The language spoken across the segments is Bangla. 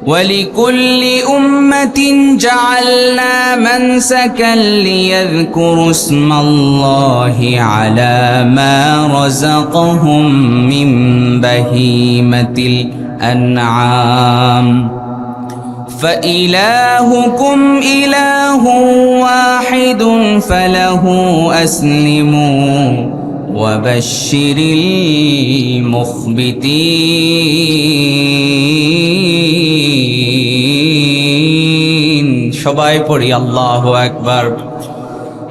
ولكل أمة جعلنا منسكا ليذكروا اسم الله على ما رزقهم من بهيمة الأنعام فإلهكم إله واحد فله أسلموا وبشر المخبتين সবাই পড়ি আল্লাহু আকবার।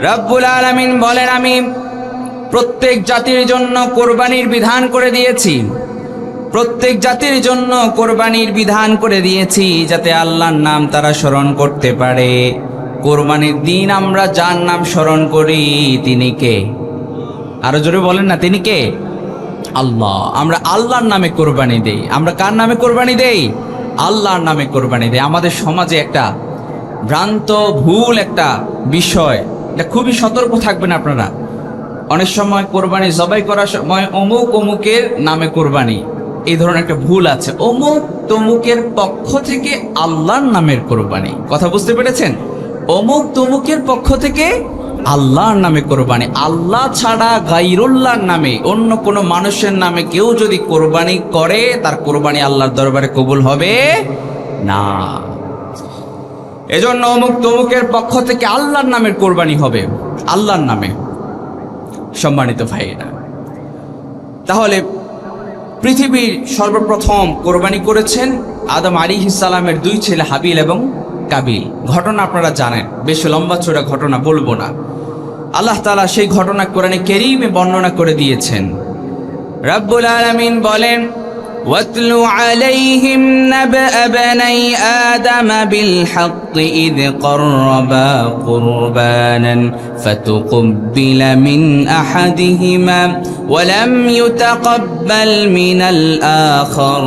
রব্বুল আলামিন বলেন, আমি প্রত্যেক জাতির জন্য কোরবানির বিধান করে দিয়েছি, প্রত্যেক জাতির জন্য কোরবানির বিধান করে দিয়েছি যাতে আল্লাহর নাম তারা স্মরণ করতে পারে। কোরবানির দিন আমরা যার নাম স্মরণ করি তিনি কে? আরো জোরে বলেন না, তিনি কে? আল্লাহ। আমরা আল্লাহর নামে কোরবানি দেই। আমরা কার নামে কোরবানি দেই? আল্লাহর নামে কোরবানি দেই। আমাদের সমাজে একটা ভ্রান্ত ভুল একটা বিষয়, এটা খুবই সতর্ক থাকবেন আপনারা। অনেক সময় কোরবানি জবাই করার সময় অমুক অমুকের নামে কোরবানি, এই ধরনের একটা ভুল আছে। অমুক তমুকের পক্ষ থেকে আল্লাহর নামের কোরবানি, কথা বুঝতে পেরেছেন? অমুক তমুকের পক্ষ থেকে আল্লাহর নামে কোরবানি। আল্লাহ ছাড়া গায়রুল্লাহর নামে, অন্য কোনো মানুষের নামে কেউ যদি কোরবানি করে তার কোরবানি আল্লাহর দরবারে কবুল হবে না। এজন্য অমুক তমুকের পক্ষ থেকে আল্লাহর নামের কোরবানি হবে, আল্লাহর নামে। সম্মানিত ভাইয়েরা, তাহলে পৃথিবীর সর্বপ্রথম কোরবানি করেছেন আদম আলাইহিস সালামের দুই ছেলে হাবিল এবং কাবিল। ঘটনা আপনারা জানেন, বেশ লম্বা চড়া ঘটনা, বলবো না। আল্লাহ তাআলা সেই ঘটনা কোরআনে কারীমে বর্ণনা করে দিয়েছেন। রব্বুল আলামিন বলেন, ওয়াতলু আলাইহিম নাবআ বানি আদম বিল হক ইয ক্বাররাবা কুরবানান ফাতুকব্বিলা মিন আহাদিহিমা ওয়া লাম ইউতাকাব্বাল মিনাল আখার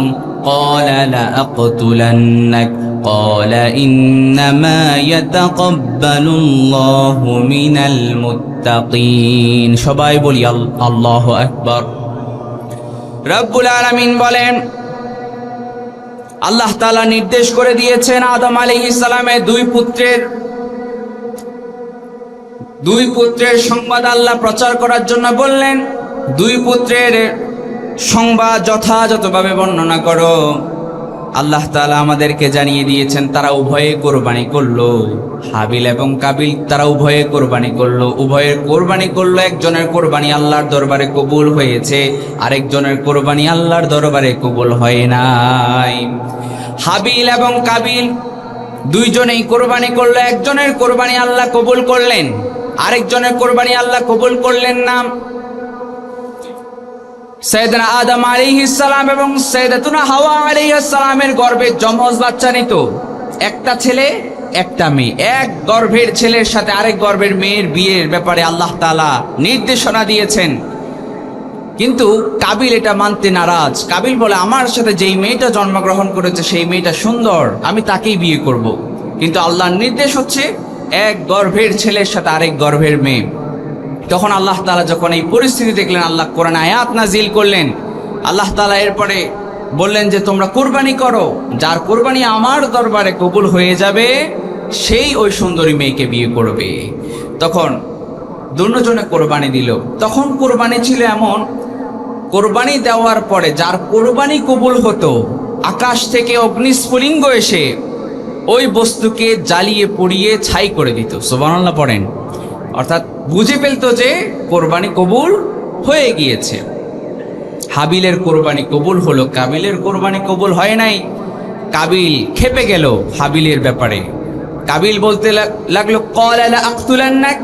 قال لأقتلنك قال إنما يتقبل الله من المتقين সবাই বলি আল্লাহু আকবার। রব্বুল আলামিন বলেন, আল্লাহ তাআলা নির্দেশ করে দিয়েছেন আদম আলাইহিস সালামের দুই পুত্রের সংবাদ আল্লাহ প্রচার করার জন্য বললেন, দুই পুত্রের সংবাদ যথাযথভাবে বর্ণনা করো। আল্লাহ তাআলা আমাদেরকে জানিয়ে দিয়েছেন তারা উভয়ে কোরবানি করলো, হাবিল এবং কাবিল, তারা উভয়ে কোরবানি করলো। উভয়ের কোরবানি করলো, একজনের কোরবানি আল্লাহর দরবারে কবুল হয়েছে, আরেকজনের কোরবানি আল্লাহর দরবারে কবুল হয় নাই। হাবিল এবং কাবিল দুইজনেই কোরবানি করলো, একজনের কোরবানি আল্লাহ কবুল করলেন, আরেকজনের কোরবানি আল্লাহ কবুল করলেন না। সাইয়েদনা আদম আলাইহিস সালাম এবং সাইয়েদাতুনা হাওয়া আলাইহিস সালামের গর্ভে যমজ বাচ্চা নিত, একটা ছেলে একটা মেয়ে। এক গর্ভের ছেলের সাথে আরেক গর্ভের মেয়ের বিয়ের ব্যাপারে আল্লাহ তাআলা নির্দেশনা দিয়েছেন, কিন্তু কাবিল এটা মানতে নারাজ। কাবিল বলে, আমার সাথে যেই মেয়েটা জন্মগ্রহণ করেছে সেই মেয়েটা সুন্দর, আমি তাকেই বিয়ে করব। কিন্তু আল্লাহর নির্দেশ হচ্ছে এক গর্ভের ছেলের সাথে আরেক গর্ভের মেয়ে। তখন আল্লাহ তাআলা যখন এই পরিস্থিতি দেখলেন, আল্লাহ কোরআন আয়াত নাজিল করলেন। আল্লাহ তাআলা এরপরে বললেন যে তোমরা কোরবানি করো, যার কোরবানি আমার দরবারে কবুল হয়ে যাবে সেই ওই সুন্দরী মেয়েকে বিয়ে করবে। তখন দুজনে কোরবানি দিল। তখন কোরবানি ছিল এমন, কোরবানি দেওয়ার পরে যার কোরবানি কবুল হতো, আকাশ থেকে অগ্নিস্ফুলিঙ্গ এসে ওই বস্তুকে জ্বালিয়ে পুড়িয়ে ছাই করে দিত। সুবহানাল্লাহ পড়েন। অর্থাৎ বুঝে ফেলতো যে কোরবানি কবুল হয়ে গিয়েছে। হাবিলের কোরবানি কবুল হলো, কাবিলের কোরবানি কবুল হয় নাই। কাবিল খেপে গেল হাবিলের ব্যাপারে। কাবিল বলতে লাগলো, ক্বালা লাআকতুলান্নাক,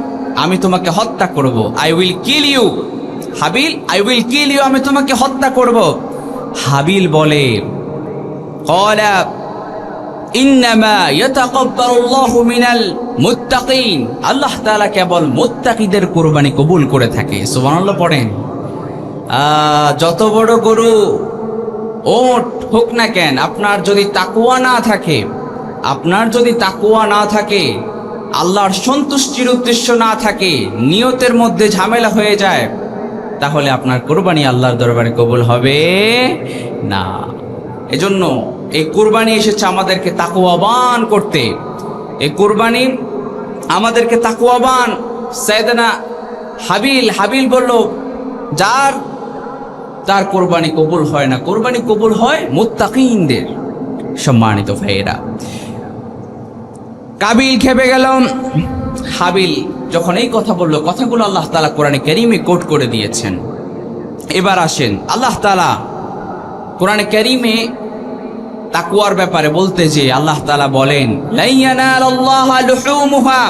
আমি তোমাকে হত্যা করব, I will kill you. Habil, I will kill you, আমি তোমাকে হত্যা করব। হাবিল বলে, ক্বালা ইন্নামা ইয়াতাকাব্বালুল্লাহু মিনাল মুত্তাকিন, আল্লাহ তাআলা কেবল মুত্তাকিদের কোরবানি কবুল করে থাকে। সুবহানাল্লাহ পড়েন। যত বড় গরু ওট হোক না কেন, আপনার যদি তাকওয়া না থাকে, আল্লাহর সন্তুষ্টির উদ্দেশ্য না থাকে, নিয়তের মধ্যে ঝামেলা হয়ে যায়, তাহলে আপনার কোরবানি আল্লাহর দরবারে কবুল হবে না। এজন্য এই কুরবানি এসেছে আমাদেরকে তাকওয়াবান করতে। এই কুরবানি আমাদেরকে তাকওয়াবান। সাইয়েদনা হাবিল বলল, তার কোরবানি কবুল হয় না, কোরবানি কবুল হয় মুত্তাকিনদের। সম্মানিত ভাইয়েরা, কাবিল খেপে গেল। হাবিল যখন এই কথা বলল, কথাগুলো আল্লাহ তাআলা কোরআনে কারীমে কোট করে দিয়েছেন। এবার আসেন, আল্লাহ তাআলা কোরআনে কারীমে তাকওয়ার ব্যাপারে বলতে যে আল্লাহ তাআলা বলেন, লা ইয়ানালাল্লাহা লুহুমুহা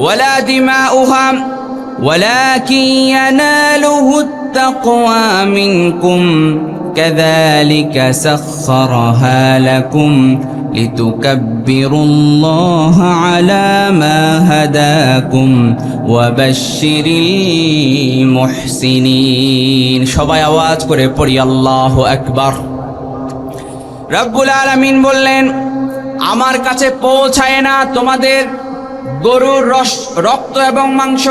ওয়ালা দিমাউহা ওয়ালাকিন ইয়ানালুহুত তাকওয়া মিনকুম কাযালিকা সাখখারাহা লাকুম লিতুকাব্বিরুল্লাহা আলা মা হাদাকুম ওয়া বাশশিরিল মুহসিনিন। সবাই আওয়াজ করে পড়ি আল্লাহু আকবার। রব্বুল আলামিন বললেন, আমার কাছে পৌঁছায় না তোমাদের গরুর রক্ত এবং মাংস,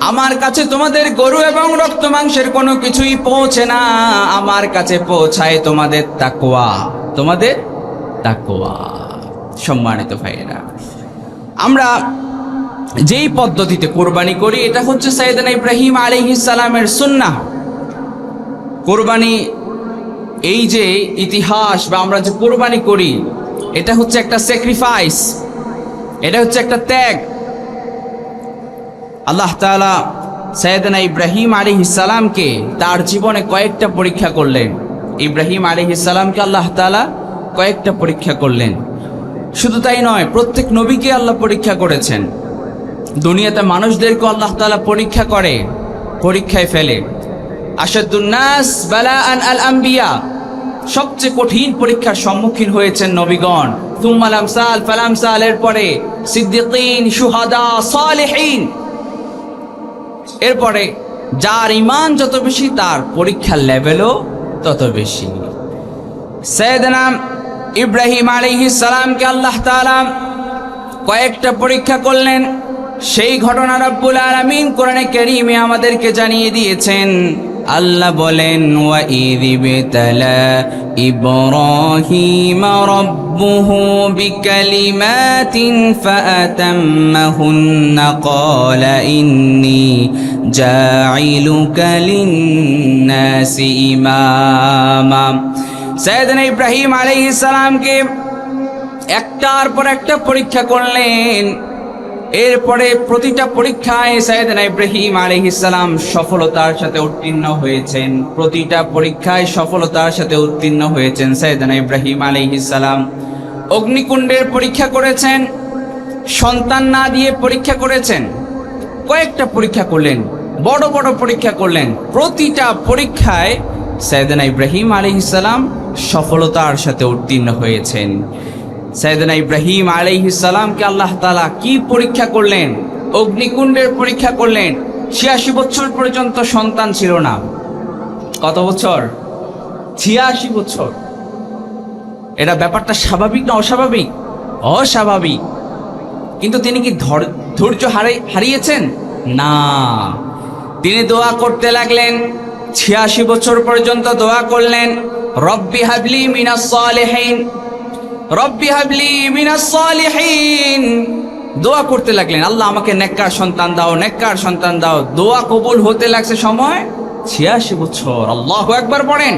আমার কাছে তোমাদের গরু এবং রক্ত মাংসের কোনো কিছুই পৌঁছে না, আমার কাছে পৌঁছায় তোমাদের তাকওয়া, তোমাদের তাকওয়া। সম্মানিত ভাইয়েরা, আমরা যেই পদ্ধতিতে কোরবানি করি এটা হচ্ছে সাইয়েদনা ইব্রাহিম আলাইহিস সালামের সুন্নাহ। কোরবানি এই যে ইতিহাস বা আমরা যে কোরবানি করি এটা হচ্ছে একটা স্যাক্রিফাইস, এটা হচ্ছে একটা ত্যাগ। আল্লাহ তাআলা সাইয়েদনা ইব্রাহিম আলাইহিস সালামকে তার জীবনে কয়েকটা পরীক্ষা করলেন। ইব্রাহিম আলাইহিস সালামকে আল্লাহ তাআলা কয়েকটা পরীক্ষা করলেন। শুধু তাই নয়, প্রত্যেক নবীকে আল্লাহ পরীক্ষা করেছেন। দুনিয়াতে মানুষদেরকে আল্লাহ তাআলা পরীক্ষা করে, পরীক্ষায় ফেলে। আশাদুন নাস বালাআন আল আম্বিয়া, সবচেয়ে কঠিন পরীক্ষার সম্মুখীন হয়েছেন নবীগণ। সুম্মাল আমসাল ফালামসাল, এরপরে সিদ্দিকিন, শুহাদা, সালেহিন। এরপরে যার ঈমান যত বেশি তার পরীক্ষার লেভেলও তত বেশি। সাইয়েদনা ইব্রাহিম আলাইহিস সালামকে আল্লাহ তাআলা কয়েকটা পরীক্ষা করলেন। সেই ঘটনা রব্বুল আলামিন কোরআনে কারীমে আমাদেরকে জানিয়ে দিয়েছেন। আল্লাহ বলেন, ওয়া ইযিবতালা ইব্রাহিম রাব্বুহু বিকালিমাতিন ফাআতাম্মাহুন্না ক্বালা ইন্নী জাঈলুকা লিন-নাসি ইমামা। সাইয়েদনা ইব্রাহিম আলাইহিস সালামকে একটার পর একটা পরীক্ষা করলেন। এরপরে প্রতিটা পরীক্ষায় সাইয়েদনা ইব্রাহিম আলাইহিস সালাম সফলতার সাথে উত্তীর্ণ হয়েছেন। প্রতিটা পরীক্ষায় সফলতার সাথে উত্তীর্ণ হয়েছেন সাইয়েদনা ইব্রাহিম আলাইহিস সালাম। অগ্নিকুণ্ডের পরীক্ষা করেছেন, সন্তান না দিয়ে পরীক্ষা করেছেন, কয়েকটা পরীক্ষা করলেন, বড় বড় পরীক্ষা করলেন। প্রতিটা পরীক্ষায় সাইয়েদনা ইব্রাহিম আলাইহিস সালাম সফলতার সাথে উত্তীর্ণ হয়েছেন। সাইয়েদনা ইব্রাহিম আলাইহিস সালামকে আল্লাহ তাআলা কি পরীক্ষা করলেন? অগ্নিকুণ্ডের পরীক্ষা করলেন। ৮৬ বছর পর্যন্ত সন্তান ছিল না। কত বছর? ৮৬ বছর। এটা ব্যাপারটা স্বাভাবিক না অস্বাভাবিক? অস্বাভাবিক। কিন্তু তিনি কি ধৈর্য হারিয়েছেন? না, তিনি দোয়া করতে লাগলেন। ৮৬ বছর পর্যন্ত দোয়া করলেন, রব্বি হাবলি মিনাস সালিহিন, রব্বি হাবলি মিনাস সালিহিন। দোয়া করতে লাগলেন, আল্লাহ আমাকে নেককার সন্তান দাও, নেককার সন্তান দাও। দোয়া কবুল হতে লাগছে সময় ৮৬ বছর। আল্লাহু আকবার পড়েন।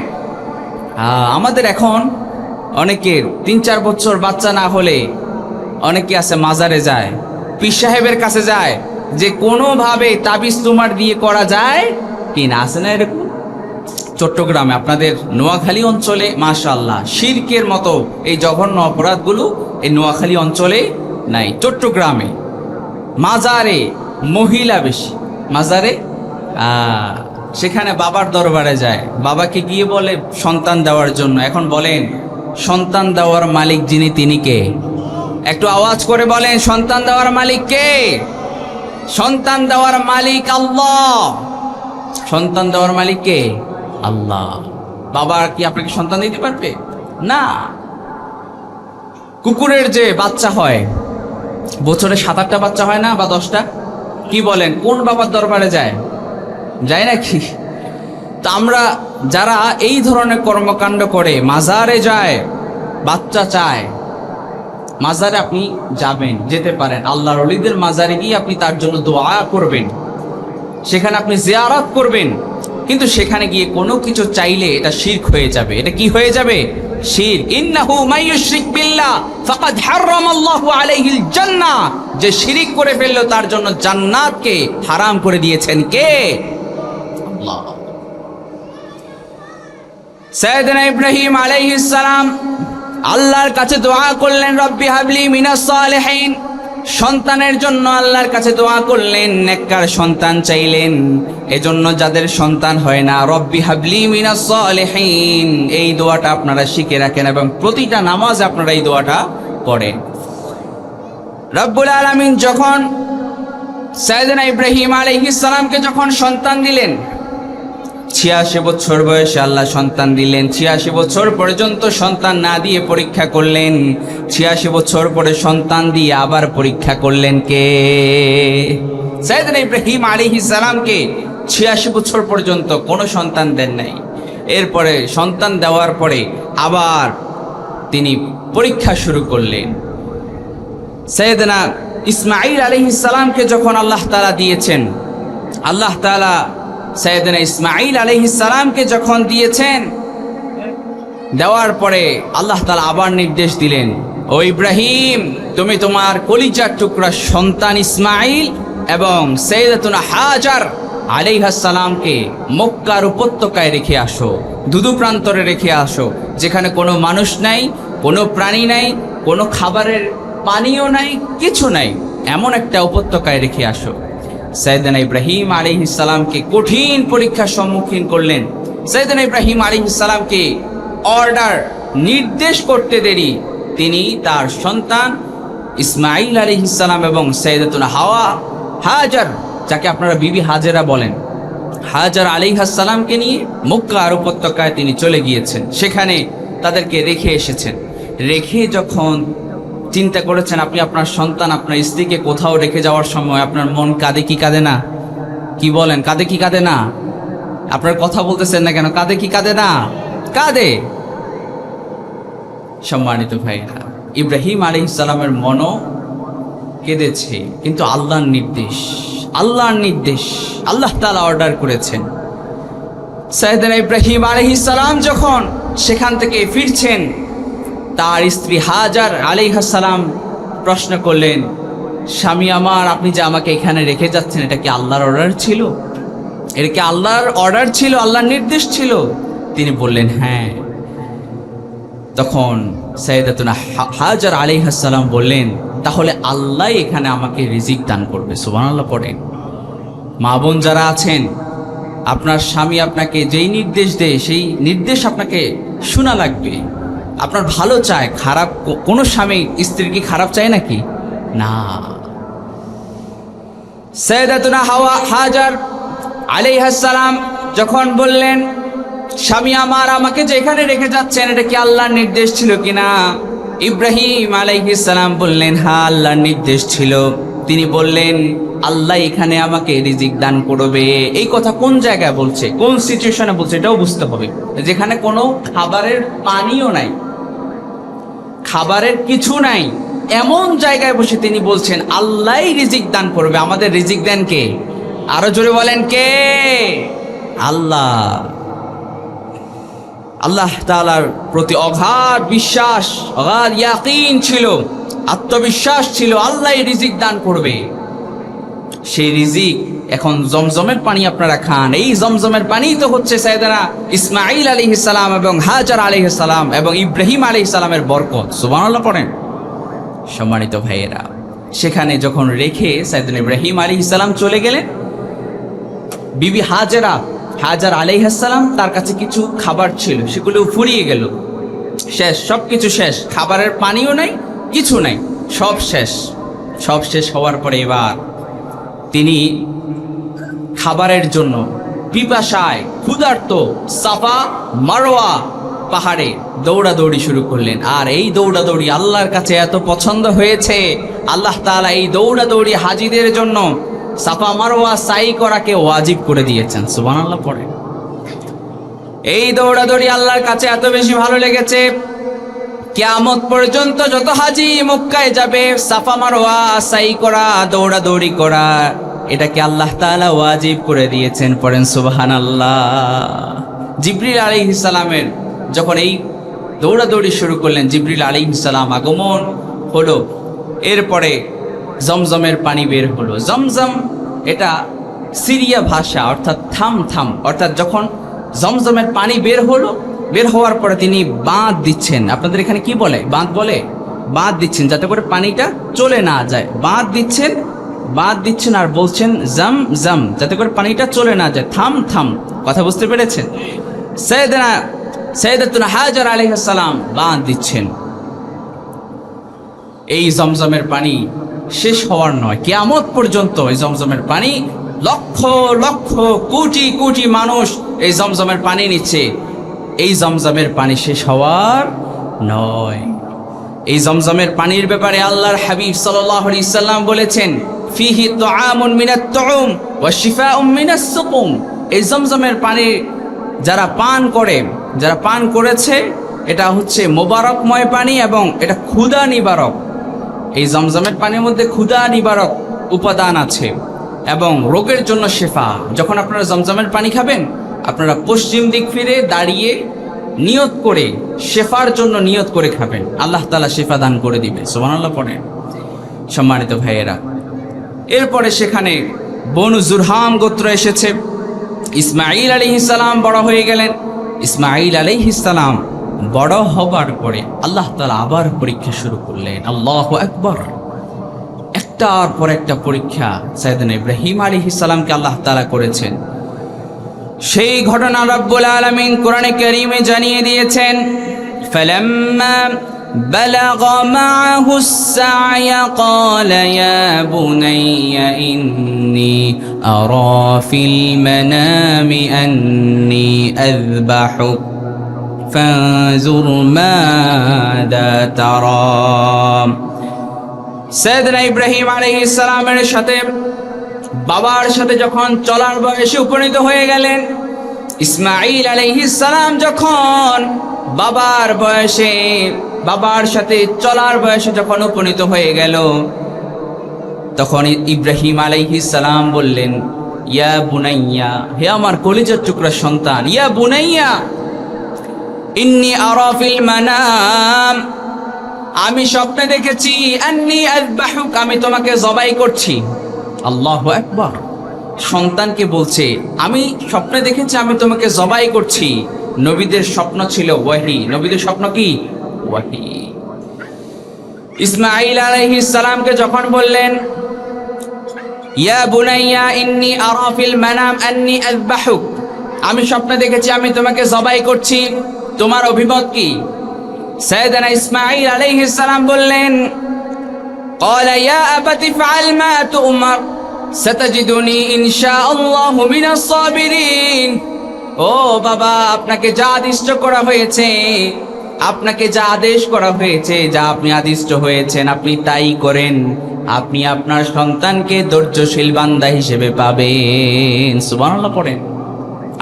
আমাদের এখন অনেকের ৩-৪ বছর বাচ্চা না হলে অনেকে আছে মাজারে যায়, পীর সাহেবের কাছে যায় যে কোনোভাবে তাবিজ তোমার দিয়ে করা যায় কি না। আছে না এরকম? চট্টগ্রামে, আপনাদের নোয়াখালী অঞ্চলে মাশাআল্লাহ শিরকের মতো এই জঘন্য অপরাধগুলো এই নোয়াখালী অঞ্চলে নাই। চট্টগ্রামে মাজারে মহিলা বেশি, মাজারে সেখানে বাবার দরবারে যায়, বাবাকে গিয়ে বলে সন্তান দেওয়ার জন্য। এখন বলেন, সন্তান দেওয়ার মালিক যিনি তিনি কে? একটু আওয়াজ করে বলেন, সন্তান দেওয়ার মালিক কে? সন্তান দেওয়ার মালিক আল্লাহ। সন্তান দেওয়ার মালিক কে? আল্লাহ। বাবা কি আপনাকে সন্তান দিতে পারবে? না। কুকুরের যে বাচ্চা হয়, বছরে 7-8টা বাচ্চা হয় না, বা 10টা? কি বলেন, কোন বাবার দরবারে যায়? যায় নাকি? তো আমরা যারা এই ধরনের কর্মকাণ্ড করে, মাজারে যায়, বাচ্চা চায়, মাজারে আপনি যাবেন, যেতে পারেন, আল্লাহর ওলিদের মাজারে গিয়ে আপনি তার জন্য দোয়া করবেন, সেখানে আপনি জিয়ারত করবেন। কিন্তু সেখানে গিয়ে কোনো কিছু চাইলে এটা শিরক হয়ে যাবে। এটা কি হয়ে যাবে? শিরক। ইন্নাহু মাইয়ুশরিক বিল্লাহ ফাকাদ হারামাল্লাহু আলাইহিল জান্নাহ, যে শিরক করে ফেললো তার জন্য জান্নাতকে হারাম করে দিয়েছেন কে? আল্লাহ। সাইয়েদনা ইব্রাহিম আলাইহিস সালাম আল্লাহর কাছে দোয়া করলেন, রব্বি হাবলি মিনাস সালিহিন, সন্তানের জন্য আল্লাহর কাছে দোয়া করলেন, নেককার সন্তান চাইলেন। এজন্য যাদের সন্তান হয় না, রব্বি হাবলি মিনাস সালিহিন, এই দোয়াটা আপনারা শিখে রাখেন এবং প্রতিটা নামাজে আপনারা এই দোয়াটা পড়েন। রব্বুল আলামিন যখন সাইয়েদনা ইব্রাহিম আলাইহিস সালামকে যখন সন্তান দিলেন, 86 বছর বয়সে আল্লাহ সন্তান দিলেন। 86 বছর পর্যন্ত সন্তান না দিয়ে পরীক্ষা করলেন। 86 বছর পরে সন্তান দিয়ে আবার পরীক্ষা করলেন কে? সাইয়েদনা ইব্রাহিম আলাইহিস সালামকে 86 বছর পর্যন্ত কোনো সন্তান দেন নাই। এরপরে সন্তান দেওয়ার পরে আবার তিনি পরীক্ষা শুরু করলেন। সাইয়েদনা ইসমাঈল আলাইহিস সালামকে যখন আল্লাহ তাআলা দিয়েছেন, আল্লাহ তাআলা সাইয়েদনা ইসমাঈল আলাইহিস সালামকে যখন দিয়েছেন, দেওয়ার পরে আল্লাহ তাআলা আবার নির্দেশ দিলেন, ও ইব্রাহিম, তুমি তোমার কলিজার টুকরা সন্তান ইসমাঈল এবং সাইয়েদাতুনা হাজার আলাইহাস সালামকে মক্কার উপত্যকায় রেখে আসো, দুদু প্রান্তরে রেখে আসো, যেখানে কোনো মানুষ নাই, কোনো প্রাণী নাই, কোনো খাবারের পানীয় নাই, কিছু নাই, এমন একটা উপত্যকায় রেখে আসো। সাইয়েদনা ইব্রাহিম আলাইহিস সালামকে কঠিন পরীক্ষার সম্মুখীন করলেন। সাইয়েদনা ইব্রাহিম আলাইহিস সালামকে অর্ডার, নির্দেশ করতে দেরি, তিনি তার সন্তান ইসমাঈল আলাইহিস সালাম এবং সাইয়েদাতুনা হাজার, যাকে আপনারা বিবি হাজেরা বলেন, হাজার আলাইহাস সালামকে নিয়ে মক্কার উপত্যকায় তিনি চলে গিয়েছেন। সেখানে তাদেরকে রেখে এসেছেন। রেখে যখন চিন্তা করেছেন, আপনি আপনার সন্তান, আপনার স্ত্রীকে কোথাও রেখে যাওয়ার সময় আপনার মন কাঁদে কি কাঁদে না? কি বলেন, কাঁদে কি কাঁদে না? আপনার কথা বলতেছেন না কেন? কাঁদে কি কাঁদে না? কাঁদে। সম্মানিত ভাইরা, ইব্রাহিম আলাইহিস সালামের মনও কেঁদেছে, কিন্তু আল্লাহর নির্দেশ, আল্লাহর নির্দেশ, আল্লাহ তাআলা অর্ডার করেছেন। সাইয়েদনা ইব্রাহিম আলাইহিস সালাম যখন সেখান থেকে ফিরছেন, তার স্ত্রী হাজার আলাইহাস সালাম প্রশ্ন করলেন, স্বামী আমার, আপনি যে আমাকে এখানে রেখে যাচ্ছেন, এটা কি আল্লাহর অর্ডার ছিল? এটা কি আল্লাহর অর্ডার ছিল, আল্লাহর নির্দেশ ছিল? তিনি বললেন হ্যাঁ। তখন সাইয়েদাতুনা হাজার আলাইহাস সালাম বললেন, তাহলে আল্লাহ এখানে আমাকে রিজিক দান করবে। সুবহানাল্লাহ পড়েন। মা বোন যারা আছেন, আপনার স্বামী আপনাকে যেই নির্দেশ দেয়, সেই নির্দেশ আপনাকে শোনা লাগবে। আপনার ভালো চায়, খারাপ কোনো স্বামী স্ত্রীর কি খারাপ চায় নাকি? না। সাইয়েদাতুনা হাজার আলাইহাস সালাম যখন বললেন, স্বামী আমার, আমাকে যেখানে রেখে যাচ্ছেন, এটা কি আল্লাহর নির্দেশ ছিল কিনা? ইব্রাহিম আলাইহিস সালাম বললেন, হ্যাঁ, আল্লাহর নির্দেশ ছিল। তিনি বললেন, আল্লাহ এখানে আমাকে রিজিক দান করবে। এই কথা কোন জায়গায় বলছে, কোন সিচুয়েশনে বলছে, এটাও বুঝতে হবে। যেখানে কোনো খাবারের পানিও নাই, খাবারের কিছু নাই, এমন জায়গায় বসে তিনি বলছেন আল্লাহ রিজিক দান করবে। আমাদের রিজিক দেন কে? আরো জোরে বলেন কে? আল্লাহ। আল্লাহ তাআলার প্রতি অগাধ বিশ্বাস, অগাধ ইয়াকিন ছিল, আত্মবিশ্বাস ছিল, আল্লাহ রিজিক দান করবে। সেই রিজিক এখন জমজমের পানি আপনারা খান। এই জমজমের পানি তো হচ্ছে সাইয়েদনা ইসমাঈল আলাইহিস সালাম এবং হাজার আলাইহিস সালাম এবং ইব্রাহিম আলাইহিস সালামের বরকত। সুবহানাল্লাহ পড়েন। সম্মানিত ভাইয়েরা, সেখানে যখন রেখে সাইয়েদনা ইব্রাহিম আলাইহিস সালাম চলে গেলেন, বিবি হাজার আলাইহিস সালাম, তার কাছে কিছু খাবার ছিল, সেগুলো ফুরিয়ে গেল, শেষ, সব কিছু শেষ, খাবারের পানিও নাই, কিছু নাই, সব শেষ। সব শেষ হওয়ার পরে এবার তিনি খাবারের জন্য পিপাসায় ক্ষুধার্ত সাফা মারওয়া পাহাড়ে দৌড়াদৌড়ি শুরু করলেন। আর এই দৌড়াদৌড়ি আল্লাহর কাছে এত পছন্দ হয়েছে, আল্লাহ তাআলা এই দৌড়াদৌড়ি হাজিদের জন্য সাফা মারওয়া সাই করাকে ওয়াজিব করে দিয়েছেন। সুবহানাল্লাহ পড়ে। এই দৌড়াদৌড়ি আল্লাহর কাছে এত বেশি ভালো লেগেছে, কিয়ামত পর্যন্ত যত হাজি মক্কায় যাবে সাফা মারওয়া সাই করা দৌড়াদৌড়ি করা এটাকে আল্লাহ তাআলা ওয়াজিব করে দিয়েছেন। পড়েন সুবহানাল্লাহ। জিবরিল আলাইহিস সালামের যখন এই দৌড়াদৌড়ি শুরু করলেন, জিবরিল আলাইহিস সালাম আগমন হলো, এরপরে জমজমের পানি বের হলো। জমজম এটা সিরিয়া ভাষা, অর্থাৎ থাম থাম, অর্থাৎ যখন জমজমের পানি বের হলো, বের হওয়ার পরে তিনি বাঁধ দিচ্ছেন। আপনাদের এখানে কি বলে? বাঁধ বলে। বাঁধ দিচ্ছেন যাতে করে পানিটা চলে না যায়। বাঁধ দিচ্ছেন আর বলছেন জাম জাম, যাতে করে পানিটা চলে না যায়। থাম থাম। কথা বুঝতে পেরেছেন? সাইয়েদাতুনা হাজার আলাইহিস সালাম বাঁধ দিচ্ছেন। এই জমজমের পানি শেষ হওয়ার নয়, কিয়ামত পর্যন্ত এই জমজমের পানি লক্ষ লক্ষ কোটি কোটি মানুষ এই জমজমের পানি নিচ্ছে। এই জমজমের পানি শেষ হওয়ার নয়। এই জমজমের পানির ব্যাপারে আল্লাহর হাবিব সাল্লাল্লাহু আলাইহি সাল্লাম বলেছেন, ফিহি তুআমুন মিনাত তুউম ওয়া শিফাউম মিনাস সুকুম। এই জমজমের পানি যারা পান করেছে এটা হচ্ছে মোবারকময় পানি এবং এটা ক্ষুধা নিবারক। এই জমজমের পানির মধ্যে ক্ষুধা নিবারক উপাদান আছে এবং রোগের জন্য শেফা। যখন আপনারা জমজমের পানি খাবেন, আপনারা পশ্চিম দিক ফিরে দাঁড়িয়ে নিয়ত করে শেফার জন্য নিয়ত করে খাবেন, আল্লাহ তাআলা শেফা দান করে দিবে। সুবহানাল্লাহ পড়েন। সম্মানিত ভাইয়েরা, এরপরে সেখানে বনু জুরহাম গোত্র এসেছে। ইসমাঈল আলাইহিস সালাম বড় হয়ে গেলেন। ইসমাঈল আলাইহিস সালাম বড় হবার পরে আল্লাহ তাআলা আবার পরীক্ষা শুরু করলেন। আল্লাহু আকবার। একটার পর একটা পরীক্ষা সাইয়েদনা ইব্রাহিম আলাইহিস সালামকে আল্লাহ তাআলা করেছেন। সেই ঘটনা রব্বুল আলামিন কোরআনে কারীমে জানিয়ে দিয়েছেন, ফালাম্মা বালাগা মাআহুস সা'য়া ক্বালা ইয়া বুনাইয়া ইন্নী আরা ফিল মানামি আন্নী আযবাহুক ফানজুর মাযা তারা। সাইয়েদনা ইব্রাহিম আলাইহিস সালামের সাথে বাবার সাথে যখন চলার বয়সে উপনীত হয়ে গেলেন, ইসমাঈল আলাইহিস সালাম যখন বাবার সাথে চলার বয়সে যখন উপনীত হয়ে গেল, তখন ইব্রাহিম আলাইহিস সালাম বললেন, ইয়া বুনাইয়া, হে আমার কলিজার টুকরা সন্তান, ইয়া বুনাইয়া ইন্নী আরা ফিল মানাম, আমি স্বপ্নে দেখেছি, আন্নী আযবাহুক, আমি তোমাকে জবাই করছি। আল্লাহু আকবার। সন্তানকে বলছে, আমি স্বপ্নে দেখেছি আমি তোমাকে জবাই করছি। নবীদের স্বপ্ন ছিল ওয়াহি। নবীদের স্বপ্ন কি? ওয়াহি। ইসমাঈল আলাইহিস সালামকে যখন বললেন, ইয়া বুনাইয়া ইন্নী আরা ফিল মানাম আন্নী আযবাহুক, আমি স্বপ্নে দেখেছি আমি তোমাকে জবাই করছি, তোমার অভিমত কি? সাইয়েদনা ইসমাঈল আলাইহিস সালাম বললেন, قال يا أبت افعل ما تؤمر ستجدني إن شاء الله من الصابرين। ও বাবা, আপনাকে যা আদিষ্ট করা হয়েছে, আপনাকে যা আদেশ করা হয়েছে, যা আপনি আদিষ্ট হয়েছেন আপনি তাই করেন। আপনি আপনার সন্তানকে ধৈর্যশীল বান্দা হিসেবে পাবেন। সুবহানাল্লাহ পড়েন।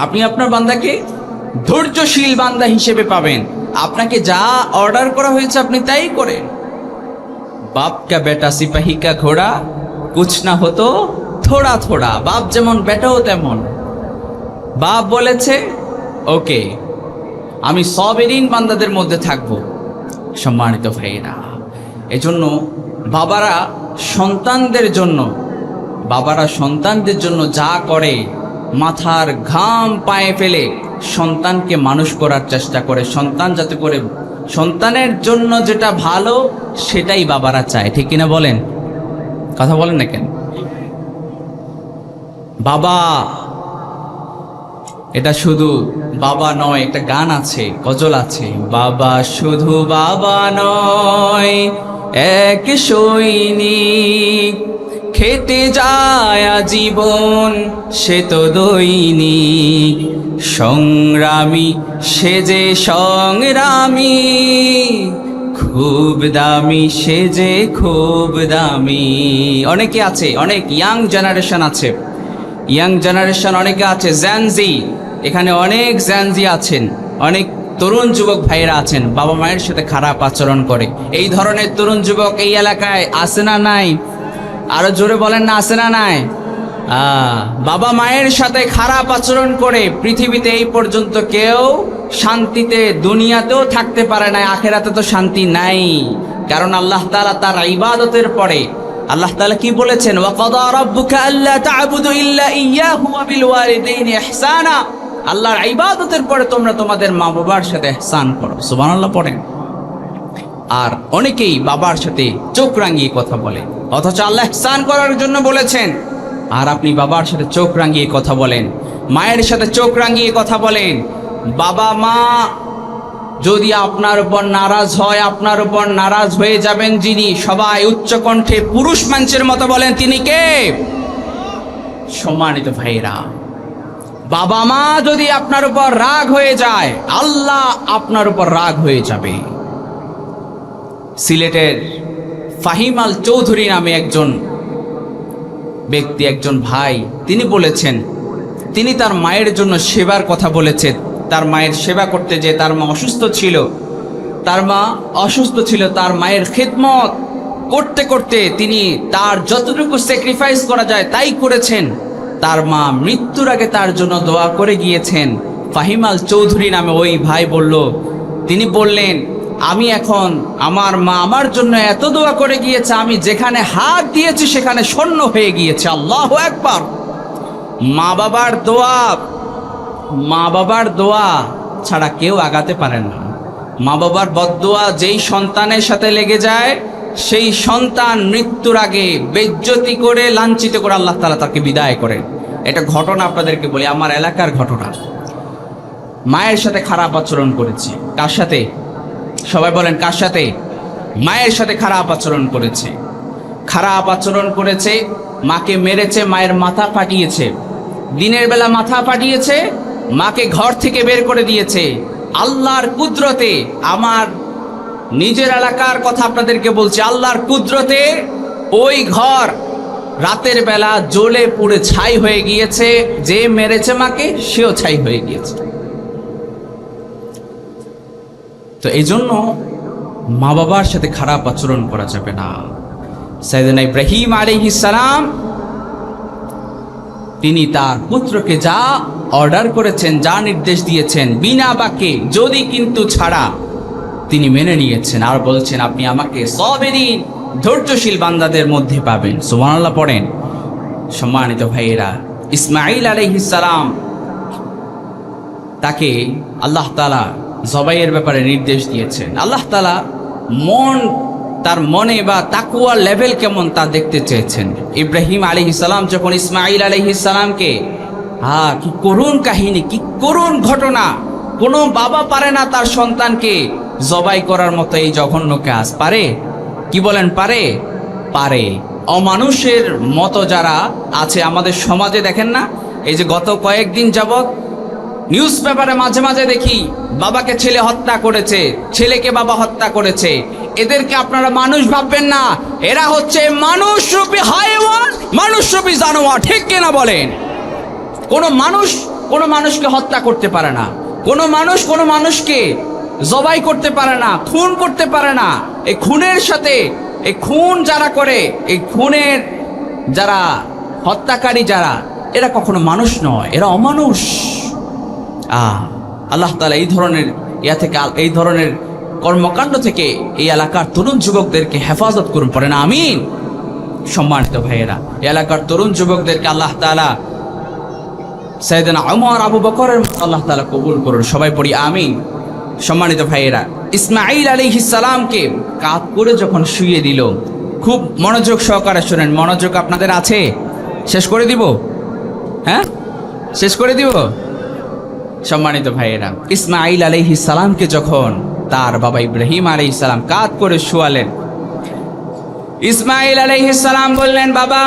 আপনি আপনার বান্দাকে ধৈর্যশীল বান্দা হিসেবে পাবেন। আপনাকে যা অর্ডার করা হয়েছে আপনি তাই করেন। বাপ কা বেটা সিপাহী কা ঘোড়া কুছ না হতো থোড়া থোড়া। বাপ যেমন বেটাও তেমন। বাপ বলেছে ওকে, আমি সাবিরিন বান্দাদের মধ্যে থাকব। সম্মানিত ভাইরা, এজন্য বাবারা সন্তানদের জন্য যা করে, মাথার ঘাম পায়ে ফেলে সন্তানকে মানুষ করার চেষ্টা করে। সন্তান যাতে করে সন্তানের জন্য যেটা ভালো সেটাই বাবারা চায়। ঠিক কিনা বলেন? কথা বলেন না কেন? বাবা, এটা শুধু বাবা নয়, একটা গান আছে, গজল আছে, বাবা শুধু বাবা নয় এক সৈনিক, খেটে যায় আজীবন সে তো দৈনিক, সংগ্রামী সে যে সংগ্রামী, খুব দামি সে যে খুব দামি। অনেকে আছে, অনেক ইয়াং জেনারেশন আছে, অনেকে আছে, জ্যানজি, এখানে অনেক জ্যানজি আছেন, অনেক তরুণ যুবক ভাইয়েরা আছেন বাবা মায়ের সাথে খারাপ আচরণ করে। এই ধরনের তরুণ যুবক এই এলাকায় আছে না নাই? আরো জোরে বলেন না, আছে না নাই? বাবা মায়ের সাথে খারাপ আচরণ করে পৃথিবীতে এই পর্যন্ত কেউ শান্তিতে দুনিয়াতেও থাকতে পারে না, আখেরাতে তো শান্তি নাই। কারণ আল্লাহ তাআলা তার ইবাদতের পরে আল্লাহ তাআলা কি বলেছেন? ওয়া কাদা রাব্বুকা আল্লা তা'বুদু ইল্লা ইয়্যাহু ওয়া বিল ওয়ালিদাইনি ইহসানা। আল্লাহর ইবাদতের পরে তোমরা তোমাদের মা বাবার সাথে ইহসান করো। সুবহানাল্লাহ পড়েন। আর অনেকেই বাবার সাথে চোখ রাঙিয়ে কথা বলে, অথচ আল্লাহ ইহসান করার জন্য বলেছেন, আর আপনি বাবার সাথে চোখ রাঙিয়ে কথা বলেন, মায়ের সাথে চোখ রাঙিয়ে কথা বলেন। বাবা মা যদি আপনার উপর নারাজ হয়, আপনার উপর নারাজ হয়ে যাবেন যিনি, সবাই উচ্চ কণ্ঠে পুরুষ মানুষের মতো বলেন, তিনি কে? সম্মানিত ভাইরা, বাবা মা যদি আপনার উপর রাগ হয়ে যায়, আল্লাহ আপনার উপর রাগ হয়ে যাবে। সিলেটের ফাহিম আল চৌধুরী নামে একজন ব্যক্তি, একজন ভাই, তিনি বলেছেন, তিনি তার মায়ের জন্য সেবার কথা বলেছেন। তার মায়ের সেবা করতে যে, তার মা অসুস্থ ছিল, তার মায়ের খেদমত করতে করতে তিনি তার যতটুকু স্যাক্রিফাইস করা যায় তাই করেছেন। তার মা মৃত্যুর আগে তার জন্য দোয়া করে গিয়েছেন। ফাহিম আল চৌধুরী নামে ওই ভাই তিনি বললেন, আমি এখন, আমার মা আমার জন্য এত দোয়া করে গিয়েছে, আমি যেখানে হাত দিয়েছি সেখানে স্বর্ণ হয়ে গিয়েছে। আল্লাহু আকবার। মা বাবার দোয়া ছাড়া কেউ আগাতে পারে না। মা বাবার বদদোয়া যেই সন্তানের সাথে লেগে যায়, সেই সন্তান মৃত্যুর আগে বেইজ্জতি করে, লাঞ্ছিত করে আল্লাহ তাআলা তাকে বিদায় করেন। এটা ঘটনা আপনাদেরকে বলি, আমার এলাকার ঘটনা। মায়ের সাথে খারাপ আচরণ করেছে। কার সাথে? সবাই বলেন, কার সাথে? মায়ের সাথে খারাপ আচরণ করেছে। মাকে মেরেছে, মায়ের মাথা ফাটিয়েছে, দিনের বেলা মাথা ফাটিয়েছে, মাকে ঘর থেকে বের করে দিয়েছে। আল্লাহর কুদরতে, আমার নিজের এলাকার কথা আপনাদেরকে বলছি, আল্লাহর কুদরতে ওই ঘর রাতের বেলা জ্বলে পুড়ে ছাই হয়ে গিয়েছে। যে মেরেছে মাকে, সেও ছাই হয়ে গিয়েছে। তো এই জন্য মা বাবার সাথে খারাপ আচরণ করা যাবে না। সাইয়েদনা ইব্রাহিম আলাইহিস সালাম, তিনি তার পুত্রকে যা অর্ডার করেছেন, যা নির্দেশ দিয়েছেন, বিনা বাক্যে যদি কিন্তু ছাড়া তিনি মেনে নিয়েছেন। আর বলছেন, আপনি আমাকে সাবিরিন, ধৈর্যশীল বান্দাদের মধ্যে পাবেন। সুবহানাল্লাহ পড়েন। সম্মানিত ভাইয়েরা, ইসমাঈল আলাইহিস সালাম, তাকে আল্লাহ তাআলা জবাইয়ের ব্যাপারে নির্দেশ দিয়েছেন। আল্লাহ তাআলা তার মনে বা তাকওয়ার লেভেল কেমন তা দেখতে চেয়েছেন। ইব্রাহিম আলাইহিস সালাম যখন ইসমাঈল আলাইহিস সালামকে, কি করুণ কাহিনী, কি করুণ ঘটনা! কোনো বাবা পারে না তার সন্তানকে জবাই করার মতো এই জঘন্য কাজ। পারে? কি বলেন, পারে? পারে। অমানুষের মতো যারা আছে আমাদের সমাজে, দেখেন না, এই যে গত কয়েকদিন যাবত নিউজ পেপারে মাঝে মাঝে দেখি, বাবাকে ছেলে হত্যা করেছে, ছেলেকে বাবা হত্যা করেছে। এদেরকে আপনারা মানুষ ভাববেন না, এরা হচ্ছে মানুষরূপী হায়ওয়ান, মানুষরূপী জানোয়ার। ঠিক কিনা বলেন? কোনো মানুষকে হত্যা করতে পারে না, কোনো মানুষকে জবাই করতে পারে না, খুন করতে পারে না। এই খুনের সাথে, এই খুন যারা করে, এই খুনের যারা হত্যাকারী যারা, এরা কখনো মানুষ নয়, এরা অমানুষ। আল্লাহ তাআলা এই ধরনের কর্মকাণ্ড থেকে এই এলাকার তরুণ যুবকদেরকে হেফাজত করুন। পড়েন আমিন। সম্মানিত ভাইয়েরা, এলাকার তরুণ যুবকদেরকে আল্লাহ তাআলা সাইয়েদনা ওমর, আবু বকরের আল্লাহ তাআলা কবুল করুন। সবাই পড়ি আমিন। সম্মানিত ভাইয়েরা, ইসমাঈল আলাইহিস সালামকে কাঁধ করে যখন শুইয়ে দিল, খুব মনোযোগ সহকারে শুনেন। মনোযোগ আপনাদের আছে? শেষ করে দিব? হ্যাঁ, শেষ করে দিব। সম্মানিত ভাইয়েরা, ইসমাঈল আলাইহিস সালামকে যখন তার বাবা ইব্রাহিম আলাইহিস সালাম কাঁধ করে শুয়ালেন, ইসমাঈল আলাইহিস সালাম বললেন, বাবা,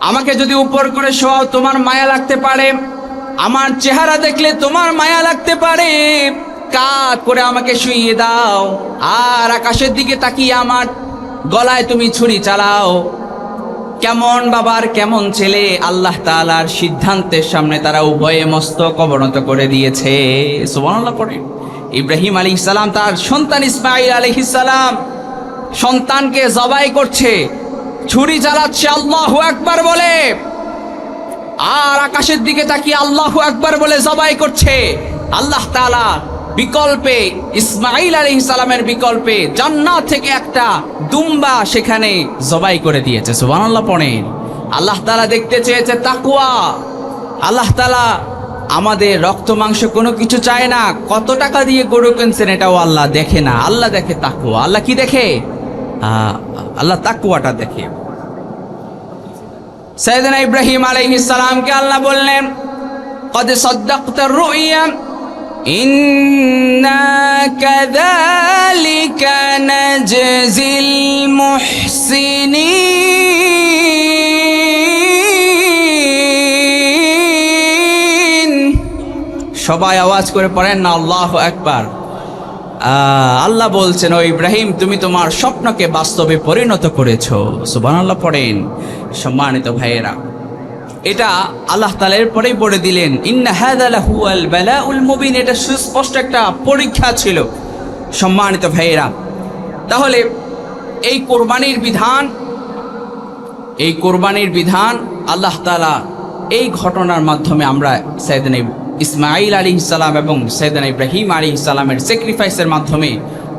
আমাকে যদি উপর করে শোয়াও তোমার মায়া লাগতে পারে, আমার চেহারা দেখলে তোমার মায়া লাগতে পারে, কাঁধ করে আমাকে শুইয়ে দাও, আর আকাশের দিকে তাকিয়ে আমার গলায় তুমি ছুরি চালাও। কেমন বাবার কেমন ছেলে, আল্লাহ তাআলার সিদ্ধান্তের সামনে তারা উভয়ে মস্তক অবনত করে দিয়েছে। সুবহানাল্লাহ পড়ে। ইব্রাহিম আলাইহিস সালাম তার সন্তান ইসমাঈল আলাইহিস সালাম সন্তানকে জবাই করছে, ছুরি চালাচ্ছে আল্লাহু আকবার বলে, আর আকাশের দিকে তাকিয়ে আল্লাহু আকবার বলে জবাই করছে। আল্লাহ তাআলা বিকল্পে, ইসমাঈল আলাইহিস সালামের বিকল্পে জান্নাত থেকে একটা দুম্বা সেখানে জবাই করে দিয়েছে। সুবহানাল্লাহ পড়েন। আল্লাহ তাআলা দেখতে চেয়েছে তাকওয়া। আল্লাহ তাআলা আমাদের রক্ত মাংস কোনো কিছু চায় না, কত টাকা দিয়ে গরু কিনছেন এটাও আল্লাহ দেখে না, আল্লাহ দেখে তাকওয়া। আল্লাহ কি দেখে? আল্লাহ তাকওয়াটা দেখে। সাইয়েদনা ইব্রাহিম আলাইহিস সালামকে আল্লাহ বললেন, قد صدقت الرؤيا إنا كذلك نجزي المحسنين। সবাই আওয়াজ করে পড়েন না আল্লাহু আকবার। আল্লাহ বলছেন, ও ইব্রাহিম তুমি তোমার স্বপ্নকে বাস্তবে পরিণত করেছো। সুবহানাল্লাহ পড়েন। সম্মানিত ভাইয়েরা, এটা আল্লাহ তাআলা এর পরেই বলে দিলেন, ইন্না হাযা লাহুয়াল বালাউল মুবিন। এটা সুস্পষ্ট একটা পরীক্ষা ছিল। সম্মানিত ভাইয়েরা, তাহলে এই কোরবানির বিধান আল্লাহ তাআলা এই ঘটনার মাধ্যমে আমরা সাইয়েদনা ইসমাঈল আলাইহিস সালাম এবং সাইয়েদনা ইব্রাহিম আলাইহিস সালামের স্যাক্রিফাইসের মাধ্যমে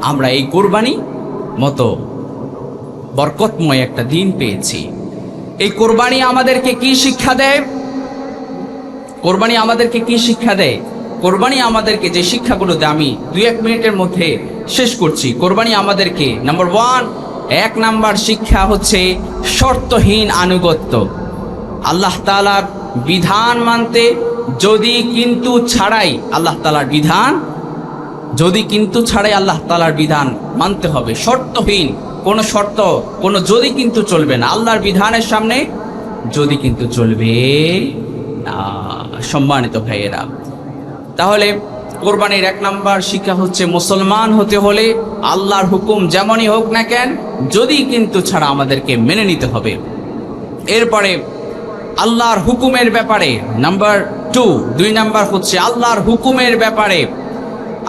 আমরা এই কোরবানি মতো বরকতময় একটা দিন পেয়েছি। এই কোরবানি আমাদেরকে কি শিক্ষা দেয়? কোরবানি আমাদেরকে কি শিক্ষা দেয়? কোরবানি আমাদেরকে যে শিক্ষাগুলো দেয় আমি 2-1 মিনিটের মধ্যে শেষ করছি। কোরবানি আমাদেরকে নাম্বার 1 নাম্বার শিক্ষা হচ্ছে শর্তহীন আনুগত্য। আল্লাহ তাআলার বিধান মানতে যদি কিন্তু ছাড়াই আল্লাহ তাআলার বিধান মানতে হবে। শর্তহীন, কোনো শর্ত, কোনো যদি কিন্তু চলবে না। আল্লাহর বিধানের সামনে যদি কিন্তু চলবে না। সম্মানিত ভাইয়েরা, তাহলে কোরবানির 1 নাম্বার শিক্ষা হচ্ছে মুসলমান হতে হলে আল্লাহর হুকুম যেমনই হোক না কেন যদি কিন্তু ছাড়া আমাদেরকে মেনে নিতে হবে। এরপরে আল্লাহর হুকুমের ব্যাপারে নাম্বার 2 নাম্বার হচ্ছে আল্লাহর হুকুমের ব্যাপারে,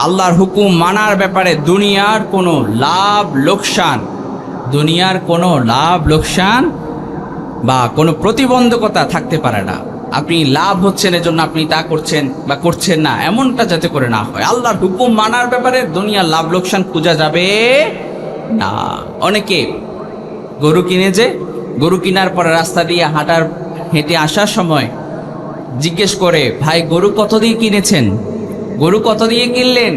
আল্লাহর হুকুম মানার ব্যাপারে দুনিয়ার কোনো লাভ লোকসান বা কোনো প্রতিবন্ধকতা থাকতে পারে না। আপনি লাভ হচ্ছেন এজন্য আপনি তা করছেন বা করছেন না, এমনটা যাতে করে না হয়। আল্লাহর হুকুম মানার ব্যাপারে দুনিয়ার লাভ লোকসান খোঁজা যাবে না। অনেকে গরু কিনার পরে রাস্তা দিয়ে হেঁটে আসার সময় জিজ্ঞেস করে, ভাই গরু কত দিয়ে কিনেছেন? গরু কত দিয়ে কিনলেন?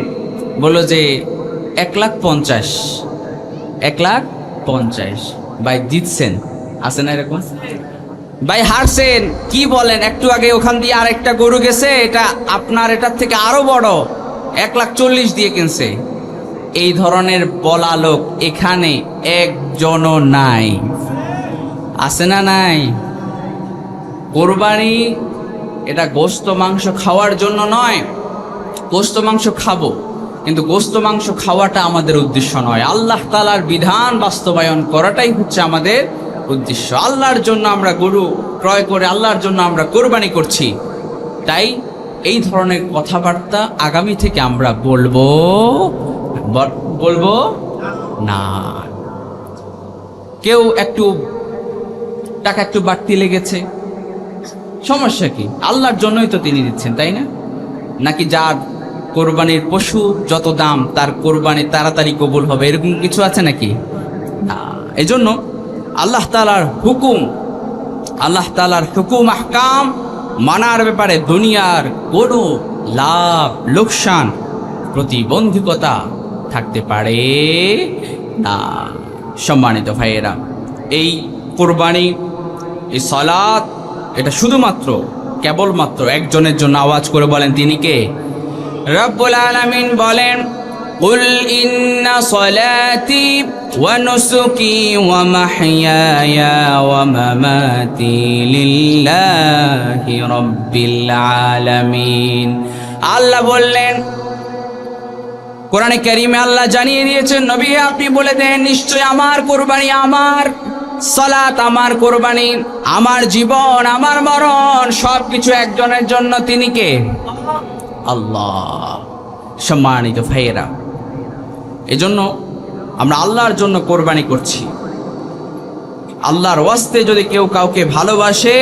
বললো যে 1,50,000। 1,50,000। ভাই জিতছেন, আছে না এরকম? ভাই হারছেন, কি বলেন? একটু আগে ওখান দিয়ে আরেকটা গরু গেছে, এটা আপনার এটার থেকে আরো বড়, 1,40,000 দিয়ে কিনছে। এই ধরনের বলা লোক এখানে একজনও নাই, আছে না নাই? কোরবানি এটা গোশত মাংস খাওয়ার জন্য নয়। গোশত মাংস খাবো, কিন্তু গোশত মাংস খাওয়াটা আমাদের উদ্দেশ্য নয়। আল্লাহ তাআলার বিধান বাস্তবায়ন করাটাই হচ্ছে আমাদের উদ্দেশ্য। আল্লাহর জন্য আমরা গরু ক্রয় করে আল্লাহর জন্য আমরা কোরবানি করছি। তাই এই ধরনের কথাবার্তা আগামী থেকে আমরা বলবো না। কেউ একটু টাকা একটু বাড়তি লেগেছে, সমস্যা কি? আল্লাহর জন্যই তো তিনি দিচ্ছেন, তাই না? নাকি যার কোরবানির পশু যত দাম তার কোরবানি তাড়াতাড়ি কবুল হবে, এরকম কিছু আছে নাকি? না। এজন্য আল্লাহ তাআলার হুকুম আহকাম মানার ব্যাপারে দুনিয়ার কোনো লাভ লোকসান প্রতিবন্ধকতা থাকতে পারে না। সম্মানিত ভাইয়েরা, এই কোরবানি, এই সালাত, এটা শুধুমাত্র কেবলমাত্র একজনের জন্য। আওয়াজ করে বলেন তিনি কে? রব্বুল আলামিন বলেন, কুল ইন্না সলাতি ওয়া নুসুকি ওয়া মাহইয়ায়া ওয়া মামাতি লিল্লাহি রাব্বিল আলামিন। আল্লাহ বললেন, কোরআনে কারীমে আল্লাহ জানিয়ে দিয়েছেন, নবী আপনি বলে দেন নিশ্চয় আমার কোরবানি, আমার সালাত আমার কোরবানি, আমার জীবন, আমার মরণ সবকিছু একজনের জন্য, তিনি কে? আল্লাহ। সম্মানিত ভাইয়েরা, এজন্য আমরা আল্লাহর জন্য কোরবানি করছি। আল্লাহর ওয়াস্তে যদি কেউ কাউকে ভালোবাসে,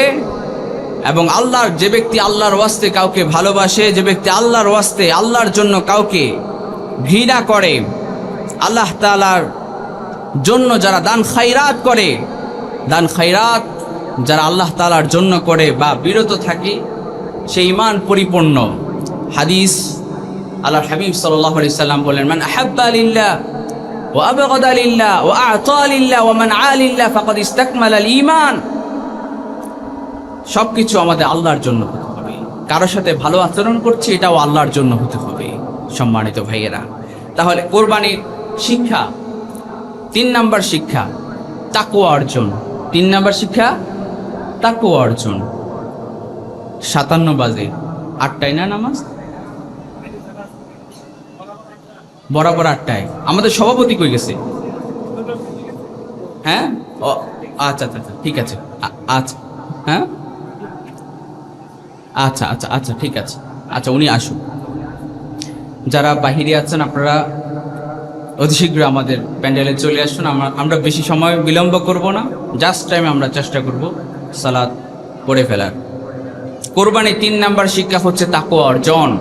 এবং আল্লাহর যে ব্যক্তি আল্লাহর ওয়াস্তে কাউকে ভালোবাসে, যে ব্যক্তি আল্লাহর ওয়াস্তে আল্লাহর জন্য কাউকে ঘৃণা করে, আল্লাহ তাআলার জন্য যারা দান খায়রাত করে, দান খায়রাত যারা আল্লাহ তাআলার জন্য করে বা বিরত থাকে, সেই ঈমান পরিপূর্ণ। হাদিস, আল্লাহর হাবিব সাল্লাল্লাহু আলাইহি সাল্লাম বলেন, মান আহাব্বা লিল্লাহ ওয়া আবগাদা লিল্লাহ ওয়া আ'তা লিল্লাহ ওয়া মান আ লিল্লাহ ফাকাদ ইসতাকমালা আল ঈমান। সবকিছু আমাদের আল্লাহর জন্য হতে হবে। কারোর সাথে ভালো আচরণ করছি, এটাও আল্লাহর জন্য হতে হবে। সম্মানিত ভাইয়েরা, তাহলে কোরবানির শিক্ষা, 3 নাম্বার শিক্ষা তাকওয়া অর্জন। 3 নাম্বার শিক্ষা তাকওয়া অর্জন। 57 বাজে, 8টায় না নামাজ? বরাবর 8টায়। আমাদের সভাপতি কই গেছে? হ্যাঁ, ও আচ্ছা আচ্ছা আচ্ছা, ঠিক আছে। আচ্ছা, হ্যাঁ, আচ্ছা আচ্ছা আচ্ছা, ঠিক আছে। আচ্ছা, উনি আসুন। যারা বাহিরে আছেন আপনারা অতি শীঘ্র আমাদের প্যান্ডেলে চলে আসুন। আমরা বেশি সময় বিলম্ব করব না, জাস্ট টাইমে আমরা চেষ্টা করব সালাত পড়ে ফেলার। কোরবানি 3 নাম্বার শিক্ষা হচ্ছে তাকওয়া অর্জন।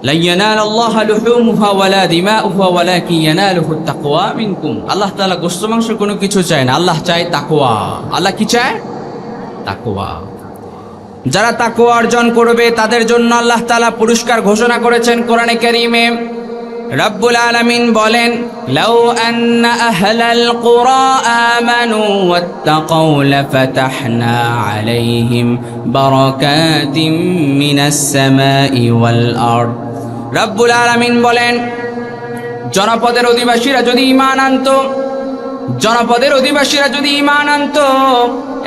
লা ইয়ানালাল্লাহু লুহুমুহা ওয়ালা দিমাউহা ওয়ালাকিন ইয়ানালুহুত তাকওয়া মিনকুম। আল্লাহ তাআলা গোশত মাংস কোনো কিছু চায় না, আল্লাহ চায় তাকওয়া। আল্লাহ কি চায়? তাকওয়া। যারা তাকওয়া অর্জন করবে তাদের জন্য আল্লাহ তাআলা পুরস্কার ঘোষণা করেছেন কোরআনে কারীমে। রব্বুল আলামিন বলেন, লাউ আন্না আহলাল কুরা আমানু ওয়াত্তাকাউ লাফাতাহনা আলাইহিম বারাকাতিম মিনাস সামাই ওয়াল আরদ। রব্বুল আলামিন বলেন, জনপদের অধিবাসীরা যদি ঈমান আনতো, জনপদের অধিবাসীরা যদি ঈমান আনতো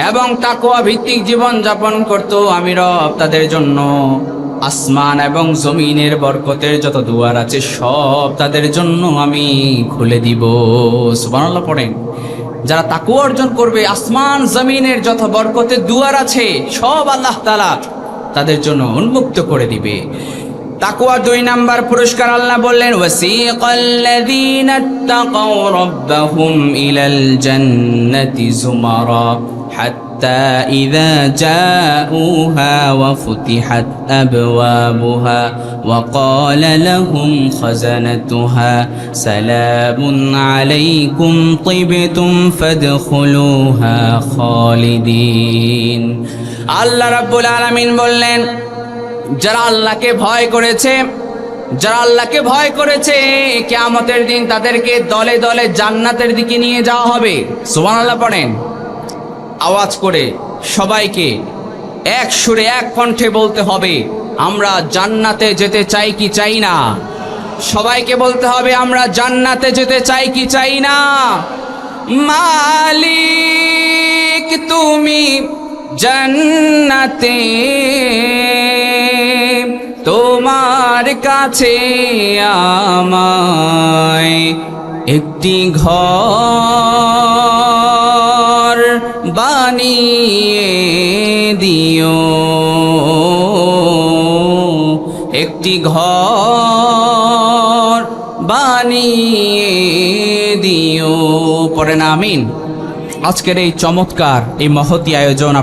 এবং তাকওয়া ভিত্তিক জীবন যাপন করত, আমি রব তাদের জন্য আসমান এবং জমিনের বরকতের যত দুয়ার আছে সব তাদের জন্য আমি খুলে দিব। সুবহানাল্লাহ পড়েন। যারা তাকওয়া অর্জন করবে, আসমান জমিনের যত বরকতের দুয়ার আছে সব আল্লাহ তাআলা তাদের জন্য উন্মুক্ত করে দিবে। তাকওয়া 2 নাম্বার পুরস্কার আল্লাহ বললেন, ওয়াসিকাল্লাযীনা তাকাউ রাব্বাহুম ইলাল জান্নাতি যুমারা হাত্তা ইযা জাউহা ওয়া ফুতিহাত আবওয়াবুহা ওয়া ক্বালা লাহুম খাযানাতুহা সালামুন আলাইকুম তিবতুম ফাদখুলুহা খালিদিন। আল্লাহ রাব্বুল আলামিন বললেন, যারা আল্লাহকে ভয় করেছে, যারা আল্লাহকে ভয় করেছে, কিয়ামতের দিন তাদেরকে দলে দলে জান্নাতের দিকে নিয়ে যাওয়া হবে। সুবহানাল্লাহ পড়েন। আওয়াজ করে সবাইকে এক সুরে এক কণ্ঠে বলতে হবে, আমরা জান্নাতে যেতে চাই কি চাই না? সবাইকে বলতে হবে, আমরা জান্নাতে যেতে চাই কি চাই না? মালিক তুমি জান্নাতে, তোমার কাছে আমায় একটি ঘর বানিয়ে দিও, একটি ঘর বানিয়ে দিও। পড়েন আমিন। আজকের এই চমৎকার এই মহতী আয়োজন